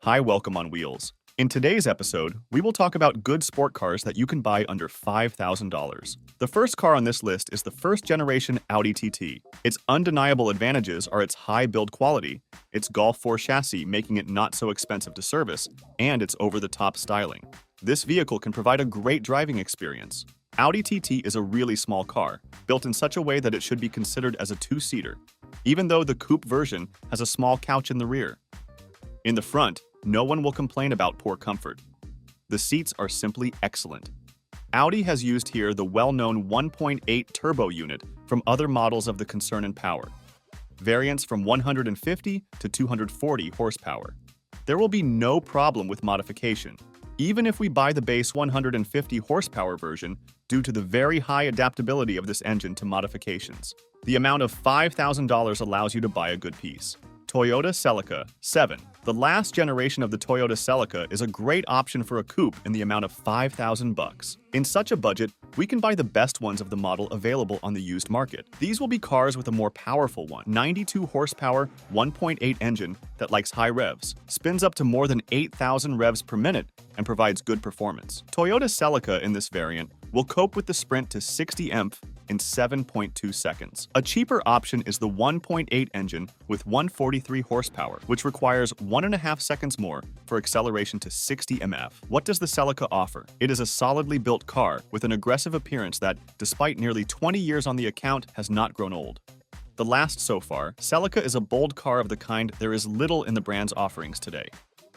Hi, welcome on Wheels. In today's episode, we will talk about good sport cars that you can buy under $5,000. The first car on this list is the first generation Audi TT. Its undeniable advantages are its high build quality, its Golf 4 chassis making it not so expensive to service, and its over-the-top styling. This vehicle can provide a great driving experience. Audi TT is a really small car, built in such a way that it should be considered as a two-seater, even though the coupe version has a small couch in the rear. In the front, no one will complain about poor comfort. The seats are simply excellent. Audi has used here the well-known 1.8 turbo unit from other models of the concern in power. Variants from 150 to 240 horsepower. There will be no problem with modification, even if we buy the base 150 horsepower version due to the very high adaptability of this engine to modifications. The amount of $5,000 allows you to buy a good piece. Toyota Celica 7. The last generation of the Toyota Celica is a great option for a coupe in the amount of $5,000. In such a budget, we can buy the best ones of the model available on the used market. These will be cars with a more powerful one, 92 horsepower, 1.8 engine that likes high revs, spins up to more than 8,000 revs per minute, and provides good performance. Toyota Celica in this variant will cope with the sprint to 60 mph in 7.2 seconds. A cheaper option is the 1.8 engine with 143 horsepower, which requires 1.5 seconds more for acceleration to 60 mph. What does the Celica offer? It is a solidly built car with an aggressive appearance that, despite nearly 20 years on the account, has not grown old. The last so far, Celica is a bold car of the kind there is little in the brand's offerings today.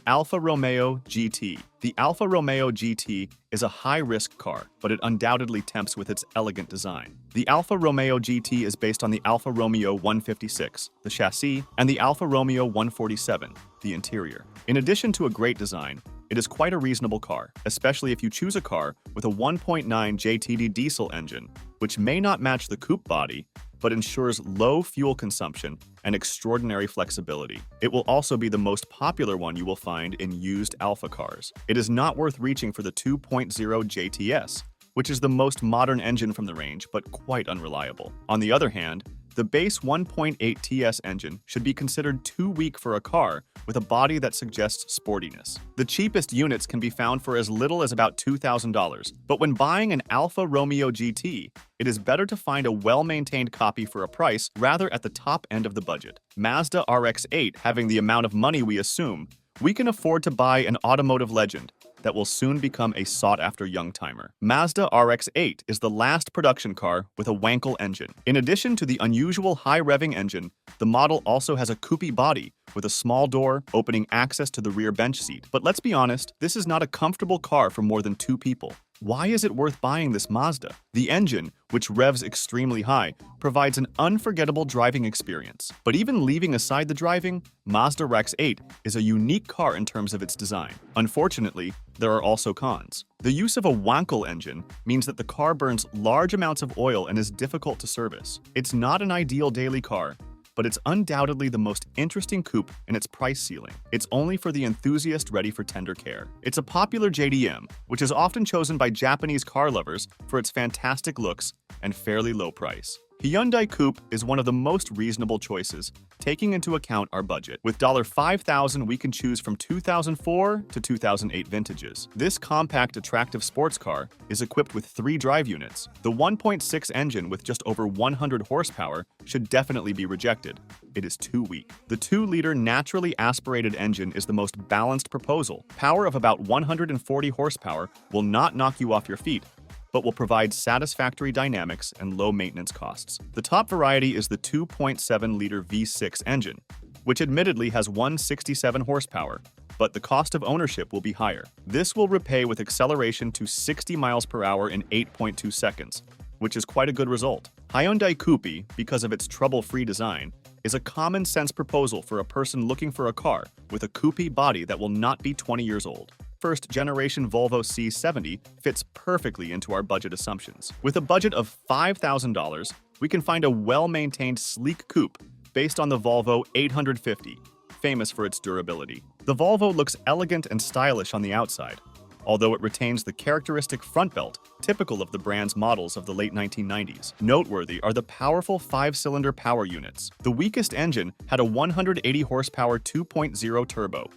Alfa Romeo GT. The Alfa Romeo GT is a high-risk car, but it undoubtedly tempts with its elegant design. The Alfa Romeo GT is based on the Alfa Romeo 156, the chassis, and the Alfa Romeo 147, the interior. In addition to a great design, it is quite a reasonable car, especially if you choose a car with a 1.9 JTD diesel engine, which may not match the coupe body, but ensures low fuel consumption and extraordinary flexibility. It will also be the most popular one you will find in used Alfa cars. It is not worth reaching for the 2.0 JTS, which is the most modern engine from the range, but quite unreliable. On the other hand, the base 1.8 TS engine should be considered too weak for a car with a body that suggests sportiness. The cheapest units can be found for as little as about $2,000, but when buying an Alfa Romeo GT, it is better to find a well-maintained copy for a price rather at the top end of the budget. Mazda RX-8 having the amount of money we assume, we can afford to buy an automotive legend that will soon become a sought-after young-timer. Mazda RX-8 is the last production car with a Wankel engine. In addition to the unusual high-revving engine, the model also has a coupe body with a small door opening access to the rear bench seat. But let's be honest, this is not a comfortable car for more than two people. Why is it worth buying this Mazda? The engine, which revs extremely high, provides an unforgettable driving experience. But even leaving aside the driving, Mazda RX-8 is a unique car in terms of its design. Unfortunately, there are also cons. The use of a Wankel engine means that the car burns large amounts of oil and is difficult to service. It's not an ideal daily car, but it's undoubtedly the most interesting coupe in its price ceiling. It's only for the enthusiast ready for tender care. It's a popular JDM, which is often chosen by Japanese car lovers for its fantastic looks and fairly low price. Hyundai Coupe is one of the most reasonable choices, taking into account our budget. With $5,000, we can choose from 2004 to 2008 vintages. This compact, attractive sports car is equipped with 3 drive units. The 1.6 engine with just over 100 horsepower should definitely be rejected. It is too weak. The 2-liter naturally aspirated engine is the most balanced proposal. Power of about 140 horsepower will not knock you off your feet, but will provide satisfactory dynamics and low maintenance costs. The top variety is the 2.7-liter V6 engine, which admittedly has 167 horsepower, but the cost of ownership will be higher. This will repay with acceleration to 60 miles per hour in 8.2 seconds, which is quite a good result. Hyundai Coupe, because of its trouble-free design, is a common-sense proposal for a person looking for a car with a coupe body that will not be 20 years old. First-generation Volvo C70 fits perfectly into our budget assumptions. With a budget of $5,000, we can find a well-maintained sleek coupe based on the Volvo 850, famous for its durability. The Volvo looks elegant and stylish on the outside, although it retains the characteristic front belt typical of the brand's models of the late 1990s. Noteworthy are the powerful 5-cylinder power units. The weakest engine had a 180 horsepower 2.0 turbo,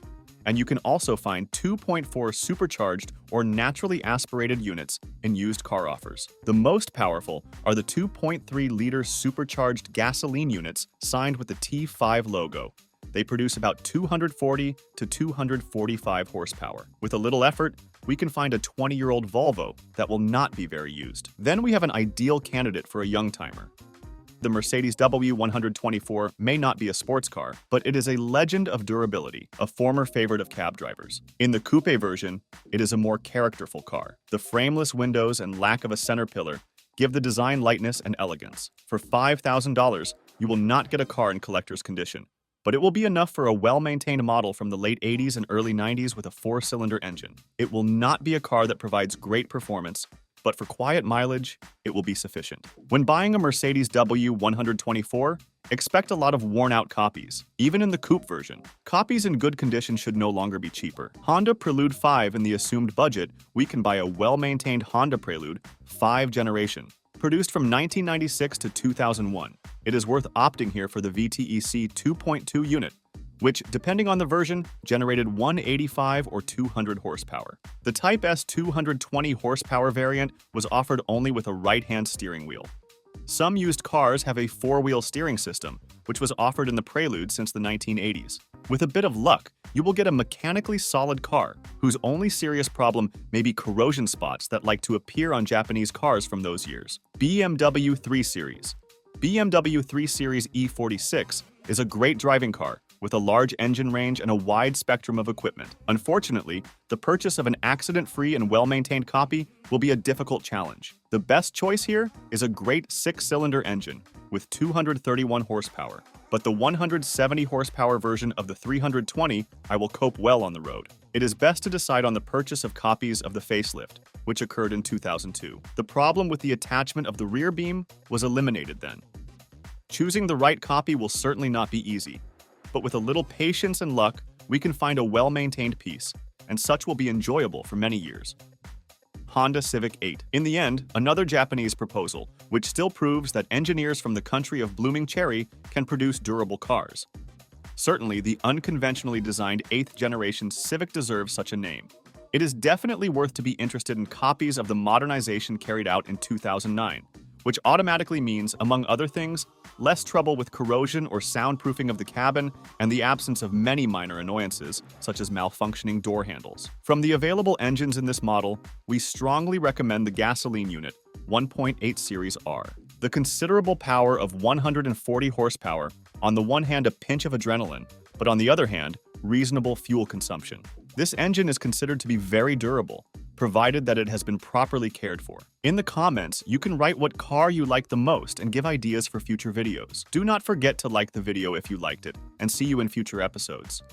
and you can also find 2.4 supercharged or naturally aspirated units in used car offers. The most powerful are the 2.3-liter supercharged gasoline units signed with the T5 logo. They produce about 240 to 245 horsepower. With a little effort, we can find a 20-year-old Volvo that will not be very used. Then we have an ideal candidate for a young-timer. The Mercedes W124 may not be a sports car, but it is a legend of durability, a former favorite of cab drivers. In the coupe version, it is a more characterful car. The frameless windows and lack of a center pillar give the design lightness and elegance. For $5,000, you will not get a car in collector's condition, but it will be enough for a well-maintained model from the late 80s and early 90s with a 4-cylinder engine. It will not be a car that provides great performance, but for quiet mileage, it will be sufficient. When buying a Mercedes W124, expect a lot of worn-out copies. Even in the coupe version, copies in good condition should no longer be cheaper. Honda Prelude 5 in the assumed budget, we can buy a well-maintained Honda Prelude 5 generation, produced from 1996 to 2001. It is worth opting here for the VTEC 2.2 unit, which, depending on the version, generated 185 or 200 horsepower. The Type S 220 horsepower variant was offered only with a right-hand steering wheel. Some used cars have a 4-wheel steering system, which was offered in the Prelude since the 1980s. With a bit of luck, you will get a mechanically solid car, whose only serious problem may be corrosion spots that like to appear on Japanese cars from those years. BMW 3 Series. BMW 3 Series E46 is a great driving car, with a large engine range and a wide spectrum of equipment. Unfortunately, the purchase of an accident-free and well-maintained copy will be a difficult challenge. The best choice here is a great 6-cylinder engine with 231 horsepower, but the 170 horsepower version of the 320 I will cope well on the road. It is best to decide on the purchase of copies of the facelift, which occurred in 2002. The problem with the attachment of the rear beam was eliminated then. Choosing the right copy will certainly not be easy, but with a little patience and luck, we can find a well-maintained piece, and such will be enjoyable for many years. Honda Civic 8. In the end, another Japanese proposal, which still proves that engineers from the country of blooming cherry can produce durable cars. Certainly, the unconventionally designed 8th generation Civic deserves such a name. It is definitely worth to be interested in copies of the modernization carried out in 2009, which automatically means, among other things, less trouble with corrosion or soundproofing of the cabin and the absence of many minor annoyances, such as malfunctioning door handles. From the available engines in this model, we strongly recommend the gasoline unit, 1.8 Series R. The considerable power of 140 horsepower, on the one hand a pinch of adrenaline, but on the other hand, reasonable fuel consumption. This engine is considered to be very durable, provided that it has been properly cared for. In the comments, you can write what car you like the most and give ideas for future videos. Do not forget to like the video if you liked it, and see you in future episodes.